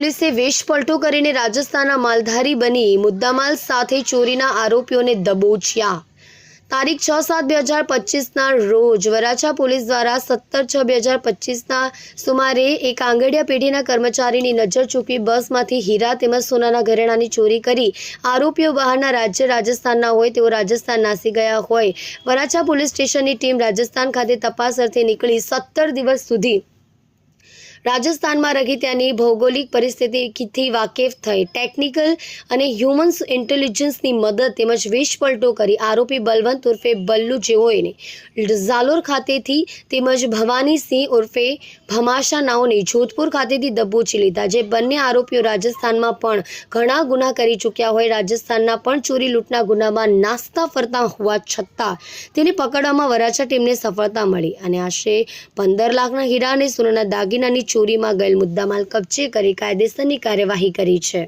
પોલીસે વેશ પલટો કરીને રાજસ્થાનના માલધારી બની મુદ્દામાલ સાથે ચોરીના આરોપીઓને દબોચ્યા। તારીખ 6/7/2025ના રોજ વરાછા પોલીસ દ્વારા 17/6/2025ના સુમારે એક આંગડિયા પેઢીના કર્મચારીની નજર ચૂકવી બસમાંથી હીરા તેમજ સોનાના ઘરેણાંની ચોરી કરી આરોપીઓ બહારના રાજ્ય રાજસ્થાનના હોય તેઓ રાજસ્થાન નાસી ગયા હોય। વરાછા પોલીસ સ્ટેશનની ટીમ રાજસ્થાન ખાતે તપાસ અર્થે નીકળી 17 દિવસ સુધી રાજસ્થાનમાં રહી ત્યાંની ભૌગોલિક પરિસ્થિતિથી વાકેફ થઈ ટેકનિકલ અને હ્યુમન ઇન્ટેલિજન્સની મદદ તેમજ વેશ પલટો કરી આરોપી બલવંત ઉર્ફે બલ્લુ જેઓને ઝાલોર ખાતેથી તેમજ ભવાનીસિંહ ઉર્ફે ભમાશા નાઓને જોધપુર ખાતેથી દબોચી લીધા। જે બંને આરોપીઓ રાજસ્થાનમાં પણ ઘણા ગુના કરી ચૂક્યા હોય રાજસ્થાનના પણ ચોરી લૂંટના ગુનામાં નાસ્તા ફરતા હોવા છતાં તેને પકડવામાં વરાછા ટીમને સફળતા મળી અને આશરે 15 લાખના હીરા અને સોનાના દાગીનાની ચોરીમાં ગયેલ મુદ્દામાલ કબજે કરી કાયદેસરની કાર્યવાહી કરી છે।